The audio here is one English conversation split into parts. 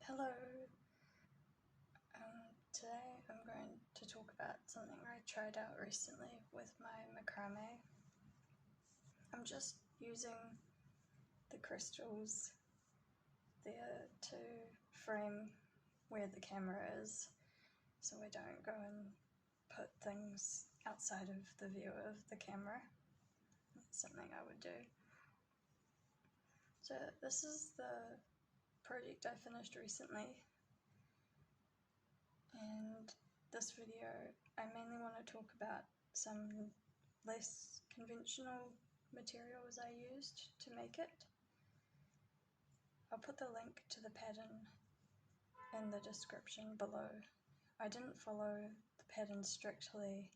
Hello. Today I'm going to talk about something I tried out recently with my macrame. I'm just using the crystals there to frame where the camera is so I don't go and put things outside of the view of the camera. That's something I would do. So this is the project I finished recently, and this video I mainly want to talk about some less conventional materials I used to make it. I'll put the link to the pattern in the description below. I didn't follow the pattern strictly,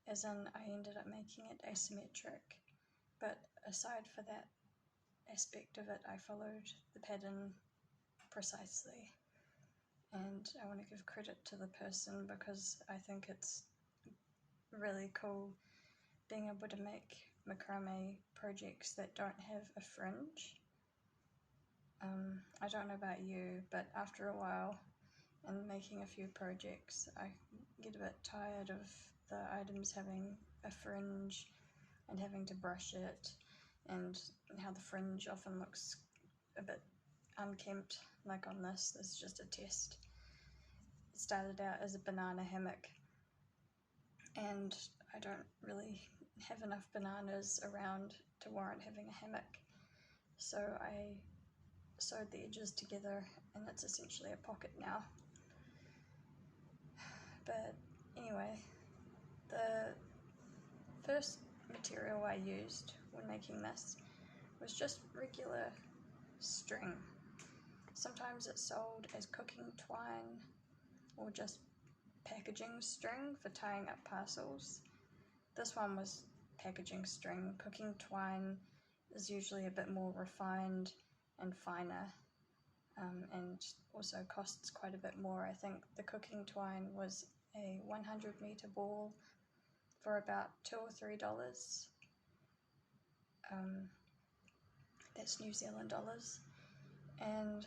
as in I ended up making it asymmetric, but aside for that aspect of it, I followed the pattern precisely. And I want to give credit to the person because I think it's really cool being able to make macrame projects that don't have a fringe. I don't know about you, but after a while in making a few projects, I get a bit tired of the items having a fringe and having to brush it, and how the fringe often looks a bit unkempt. Like on this is just a test. It started out as a banana hammock, and I don't really have enough bananas around to warrant having a hammock, so I sewed the edges together and it's essentially a pocket now. But anyway, the first material I used when making this was just regular string. Sometimes it's sold as cooking twine or just packaging string for tying up parcels. This one was packaging string. Cooking twine is usually a bit more refined and finer, and also costs quite a bit more. I think the cooking twine was a 100-meter ball for about $2 or $3. That's New Zealand dollars. And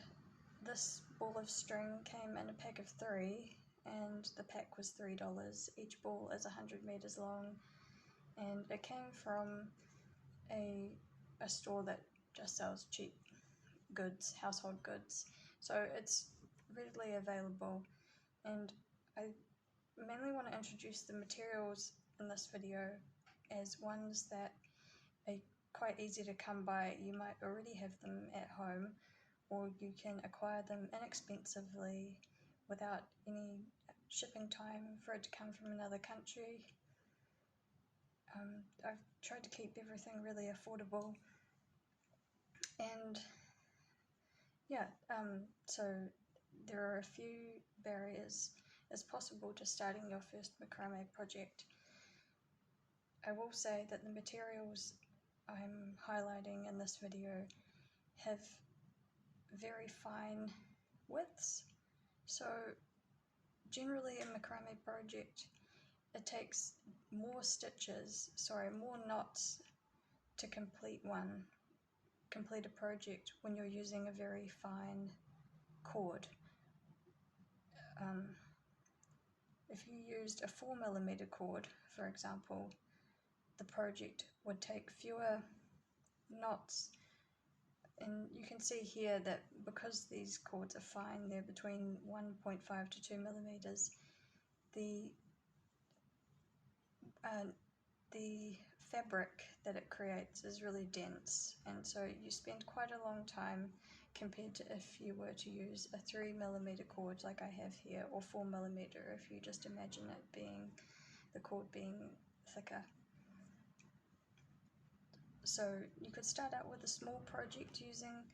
this ball of string came in a pack of 3, and the pack was $3. Each ball is 100 meters long, and it came from a store that just sells cheap goods, household goods, so it's readily available. And I mainly want to introduce the materials in this video as ones that are quite easy to come by. You might already have them at home, or you can acquire them inexpensively without any shipping time for it to come from another country. I've tried to keep everything really affordable, and yeah, so there are a few barriers as possible to starting your first macrame project. I will say that the materials I'm highlighting in this video have very fine widths, so generally a macrame project, it takes more knots to complete a project when you're using a very fine cord. If you used a 4mm cord, for example, the project would take fewer knots. And you can see here that because these cords are fine, they're between 1.5 to 2 millimeters, the fabric that it creates is really dense, and so you spend quite a long time compared to if you were to use a 3mm cord like I have here, or 4mm if you just imagine the cord being thicker. So you could start out with a small project using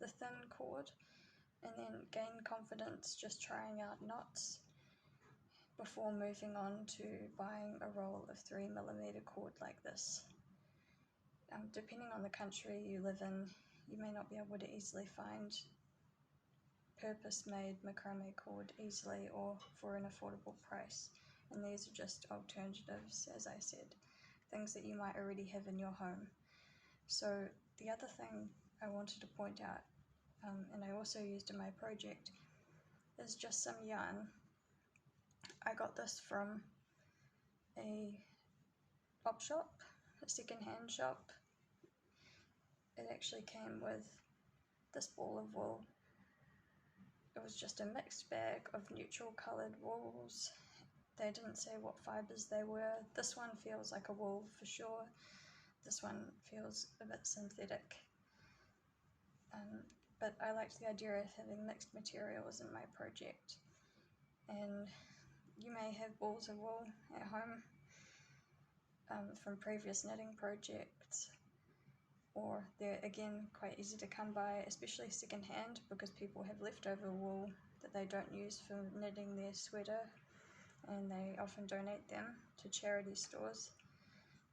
the thin cord and then gain confidence just trying out knots before moving on to buying a roll of 3mm cord like this. Depending on the country you live in, you may not be able to easily find purpose-made macrame cord easily or for an affordable price, and these are just alternatives, as I said, things that you might already have in your home. So the other thing I wanted to point out and I also used in my project, is just some yarn. I got this from a op shop, a second-hand shop. It actually came with this ball of wool. It was just a mixed bag of neutral coloured wools. They didn't say what fibres they were. This one feels like a wool for sure. This one feels a bit synthetic. But I liked the idea of having mixed materials in my project. And you may have balls of wool at home from previous knitting projects, or they're again quite easy to come by, especially secondhand, because people have leftover wool that they don't use for knitting their sweater, and they often donate them to charity stores.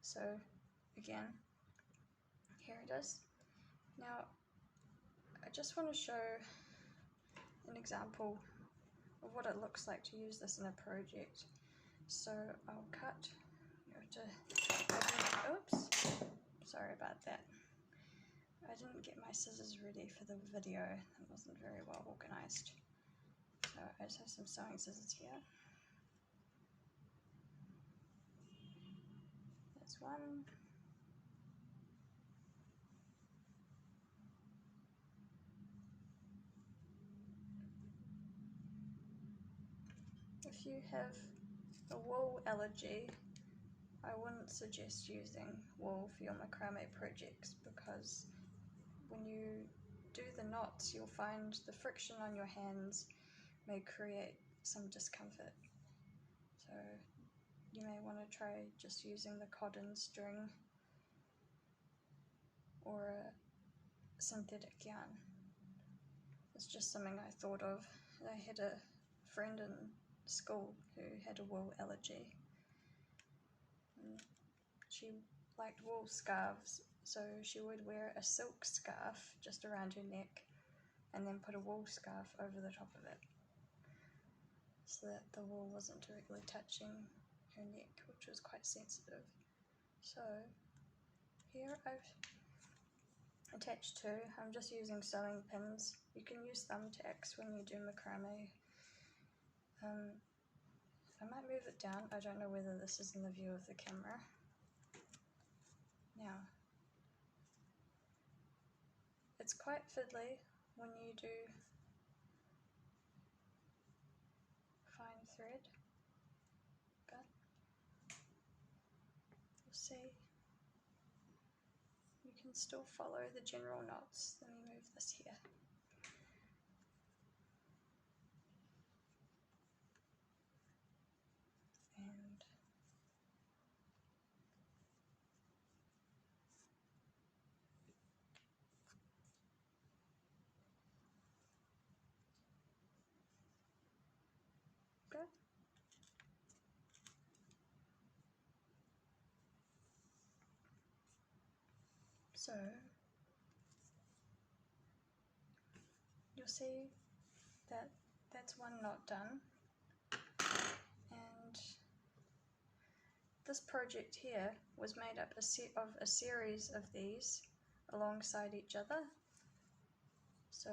So again, here it is. Now I just want to show an example of what it looks like to use this in a project. So I'll cut, oops, sorry about that. I didn't get my scissors ready for the video. It wasn't very well organized. So I just have some sewing scissors here. That's one. If you have a wool allergy, I wouldn't suggest using wool for your macrame projects, because when you do the knots, you'll find the friction on your hands may create some discomfort. So you may want to try just using the cotton string or a synthetic yarn. It's just something I thought of. I had a friend in school who had a wool allergy. She liked wool scarves, so she would wear a silk scarf just around her neck and then put a wool scarf over the top of it, so that the wool wasn't directly touching her neck, which was quite sensitive. So here I've attached two. I'm just using sewing pins. You can use thumbtacks when you do macrame. I might move it down. I don't know whether this is in the view of the camera. Now, it's quite fiddly when you do fine thread, but you'll see you can still follow the general knots. Let me move this here. And go. So you'll see that that's one knot done, and this project here was made up of a series of these alongside each other. So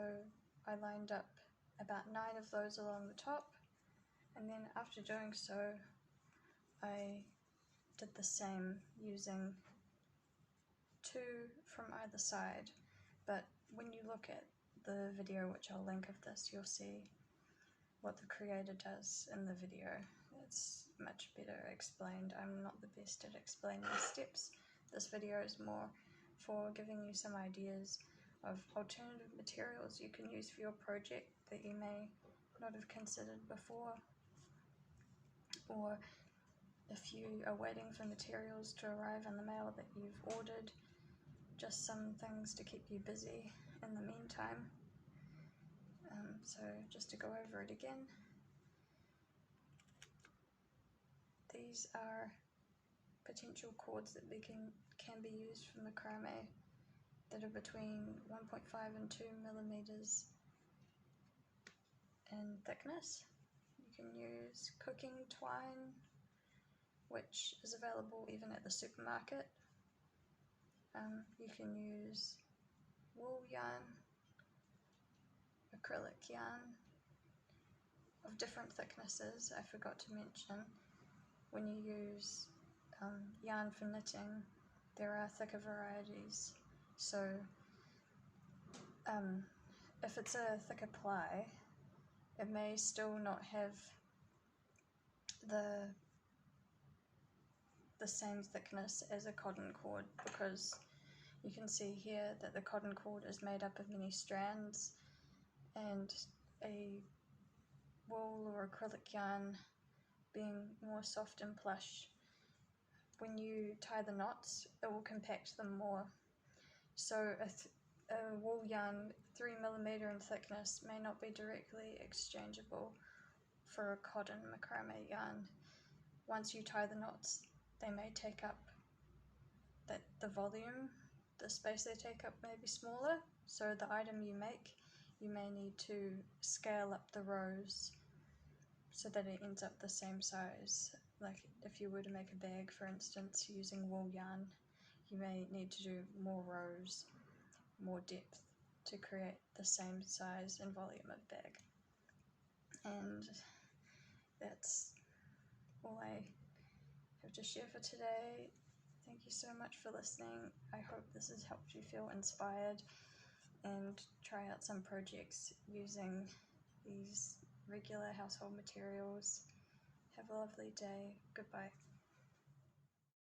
I lined up about 9 of those along the top, and then after doing so I did the same using 2 from either side. But when you look at the video, which I'll link of this, you'll see what the creator does in the video. It's much better explained. I'm not the best at explaining the steps. This video is more for giving you some ideas of alternative materials you can use for your project that you may not have considered before, or if you are waiting for materials to arrive in the mail that you've ordered, just some things to keep you busy in the meantime. So just to go over it again, these are potential cords that can be used for macrame that are between 1.5 and 2 millimeters in thickness. You can use cooking twine, which is available even at the supermarket. You can use wool yarn, acrylic yarn of different thicknesses. I forgot to mention, when you use yarn for knitting, there are thicker varieties. So if it's a thicker ply, it may still not have the same thickness as a cotton cord, because you can see here that the cotton cord is made up of many strands, and a wool or acrylic yarn being more soft and plush, when you tie the knots it will compact them more. So a wool yarn 3mm in thickness may not be directly exchangeable for a cotton macrame yarn. Once you tie the knots, they may take up the volume, the space they take up may be smaller, so the item you make, you may need to scale up the rows so that it ends up the same size. Like if you were to make a bag, for instance, using wool yarn, you may need to do more rows, more depth to create the same size and volume of bag. And that's all I have to share for today. Thank you so much for listening. I hope this has helped you feel inspired and try out some projects using these regular household materials. Have a lovely day. Goodbye.